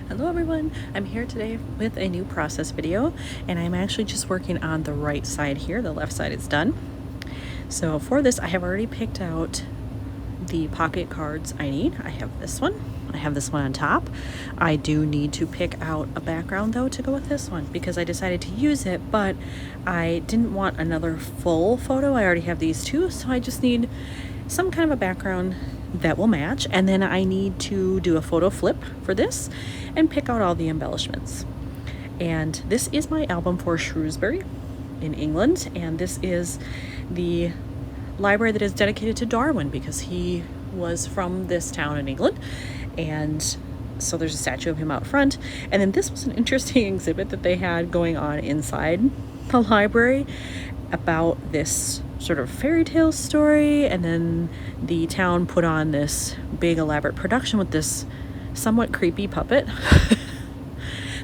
Hello everyone, I'm here today with a new process video, and I'm actually just working on the right side here. The left side is done. So for this I have already picked out the pocket cards I need. I have this one on top. I do need to pick out a background though to go with this one because I decided to use it, but I didn't want another full photo. I already have these two, so I just need some kind of a background that will match, and then I need to do a photo flip for this and pick out all the embellishments. And this is my album for Shrewsbury in England, and this is the library that is dedicated to Darwin because he was from this town in England, and so there's a statue of him out front. And then this was an interesting exhibit that they had going on inside the library about this sort of fairy tale story, and then the town put on this big elaborate production with this somewhat creepy puppet.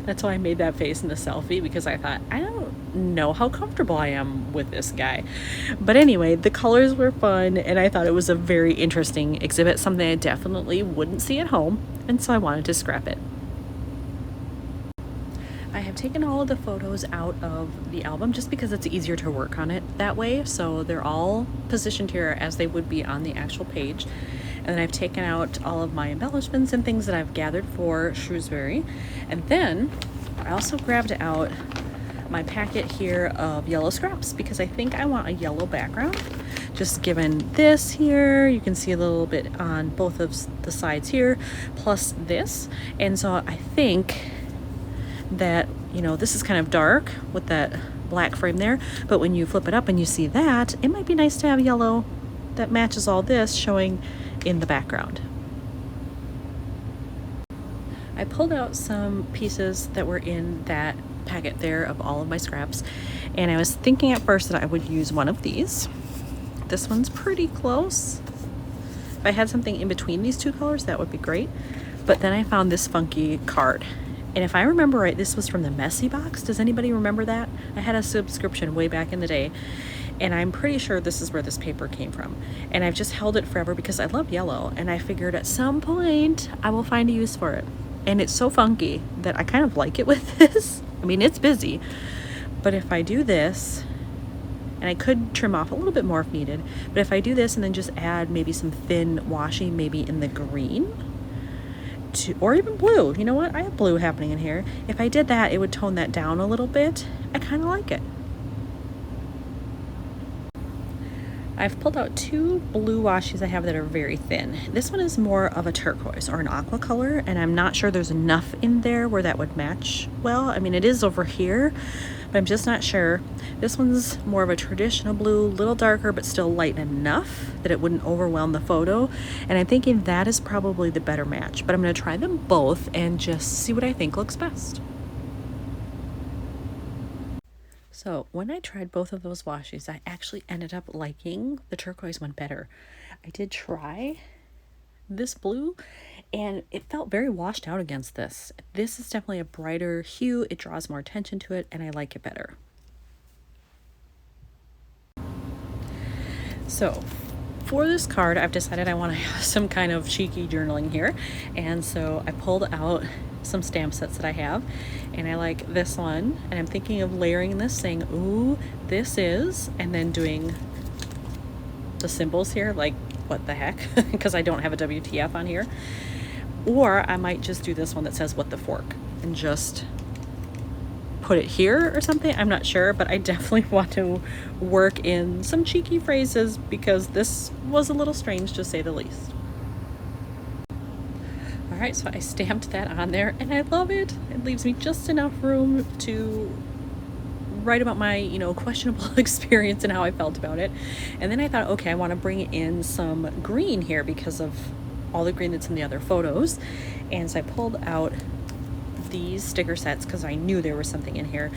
That's why I made that face in the selfie, because I thought, I don't know how comfortable I am with this guy. But anyway, the colors were fun, and I thought it was a very interesting exhibit, something I definitely wouldn't see at home, and so I wanted to scrap it. I have taken all of the photos out of the album just because it's easier to work on it that way. So they're all positioned here as they would be on the actual page. And then I've taken out all of my embellishments and things that I've gathered for Shrewsbury. And then I also grabbed out my packet here of yellow scraps because I think I want a yellow background. Just given this here, you can see a little bit on both of the sides here, plus this. And so I think that, you know, this is kind of dark with that black frame there, but when you flip it up and you see that, it might be nice to have yellow that matches all this showing in the background. I pulled out some pieces that were in that packet there of all of my scraps, and I was thinking at first that I would use one of these. This one's pretty close. If I had something in between these two colors, that would be great. But then I found this funky card. And if I remember right, this was from the Messy box. Does anybody remember that? I had a subscription way back in the day, and I'm pretty sure this is where this paper came from. And I've just held it forever because I love yellow, and I figured at some point I will find a use for it. And it's so funky that I kind of like it with this. I mean, it's busy, but if I do this, and I could trim off a little bit more if needed, but if I do this and then just add maybe some thin washi, maybe in the green, or even blue. You know what? I have blue happening in here. If I did that, it would tone that down a little bit. I kind of like it. I've pulled out two blue washes I have that are very thin. This one is more of a turquoise or an aqua color, and I'm not sure there's enough in there where that would match well. I mean, it is over here, but I'm just not sure. This one's more of a traditional blue, little darker, but still light enough that it wouldn't overwhelm the photo. And I'm thinking that is probably the better match, but I'm gonna try them both and just see what I think looks best. So when I tried both of those washes, I actually ended up liking the turquoise one better. I did try this blue, and it felt very washed out against this. This is definitely a brighter hue. It draws more attention to it, and I like it better. So for this card, I've decided I want to have some kind of cheeky journaling here, and so I pulled out some stamp sets that I have, and I like this one, and I'm thinking of layering this, saying, ooh, this is, and then doing the symbols here, like, what the heck, because I don't have a WTF on here. Or I might just do this one that says, what the fork, and just put it here or something. I'm not sure, but I definitely want to work in some cheeky phrases because this was a little strange, to say the least. All right, so I stamped that on there, and I love it. It leaves me just enough room to write about my, you know, questionable experience and how I felt about it. And then I thought, okay, I want to bring in some green here because of all the green that's in the other photos. And so I pulled out these sticker sets because I knew there was something in here.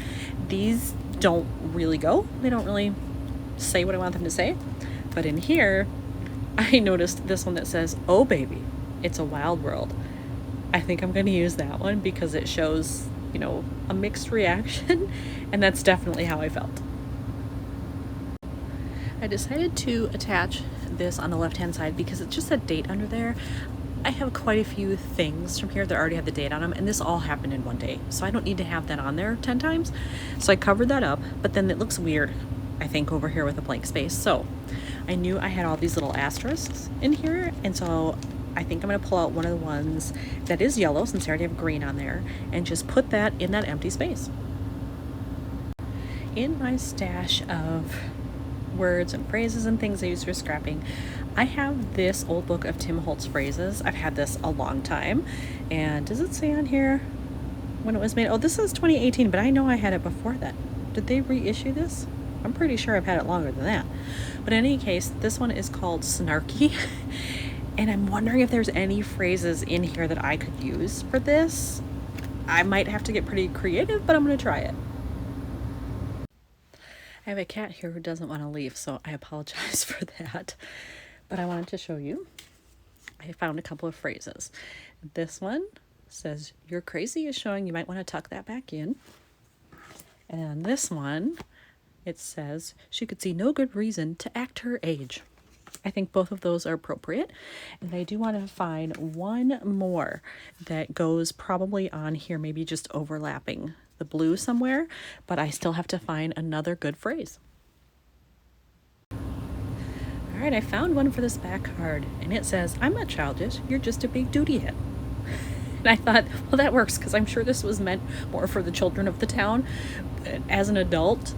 These don't really go. They don't really say what I want them to say. But in here, I noticed this one that says, oh baby, it's a wild world. I think I'm going to use that one because it shows, you know, a mixed reaction, and that's definitely how I felt. I decided to attach this on the left hand side because it's just a date under there. I have quite a few things from here that already have the date on them, and this all happened in one day, so I don't need to have that on there 10 times. So I covered that up, but then it looks weird, I think, over here with a blank space. So I knew I had all these little asterisks in here, and so I think I'm going to pull out one of the ones that is yellow, since I already have green on there, and just put that in that empty space. In my stash of words and phrases and things I use for scrapping, I have this old book of Tim Holtz phrases. I've had this a long time, and does it say on here when it was made? Oh, this is 2018, but I know I had it before that. Did they reissue this? I'm pretty sure I've had it longer than that. But in any case, this one is called Snarky, and I'm wondering if there's any phrases in here that I could use for this. I might have to get pretty creative, but I'm going to try it. I have a cat here who doesn't want to leave, so I apologize for that. But I wanted to show you. I found a couple of phrases. This one says, "You're crazy" is showing you might want to tuck that back in. And this one, it says, "She could see no good reason to act her age." I think both of those are appropriate. And I do want to find one more that goes probably on here, maybe just overlapping the blue somewhere, but I still have to find another good phrase. All right, I found one for this back card, and it says, "I'm not childish, you're just a big duty head." And I thought, well, that works, because I'm sure this was meant more for the children of the town. As an adult,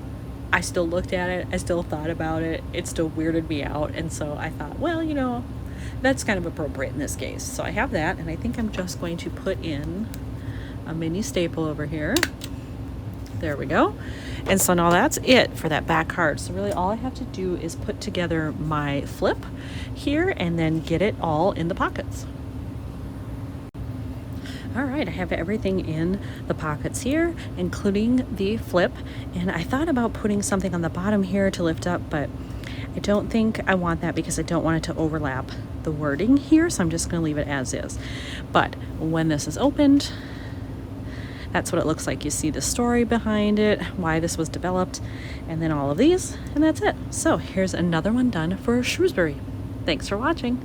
I still looked at it, I still thought about it, it still weirded me out, and so I thought, well, you know, that's kind of appropriate in this case. So I have that, and I think I'm just going to put in a mini staple over here. There we go. And so now that's it for that back card. So really all I have to do is put together my flip here and then get it all in the pockets. All right, I have everything in the pockets here, including the flip. And I thought about putting something on the bottom here to lift up, but I don't think I want that because I don't want it to overlap the wording here. So I'm just going to leave it as is. But when this is opened, that's what it looks like. You see the story behind it, why this was developed, and then all of these, and that's it. So here's another one done for Shrewsbury. Thanks for watching.